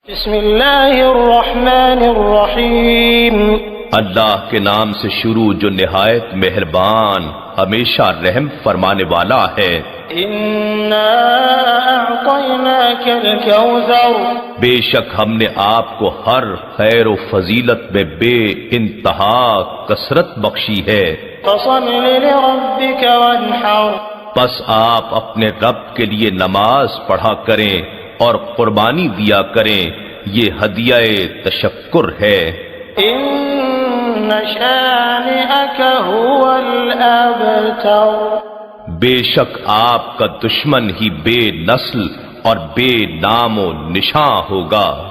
بسم اللہ الرحمن الرحیم اللہ کے نام سے شروع جو نہایت مہربان ہمیشہ رحم فرمانے والا ہے۔ انا اعطیناک الکوثر بے شک ہم نے آپ کو ہر خیر و فضیلت میں بے انتہا کثرت بخشی ہے۔ فصل لربک وانحر پس آپ اپنے رب کے لیے نماز پڑھا کریں اور قربانی دیا کریں، یہ ہدیہ تشکر ہے۔ ان شانئک هو الابتر بے شک آپ کا دشمن ہی بے نسل اور بے نام و نشاں ہوگا۔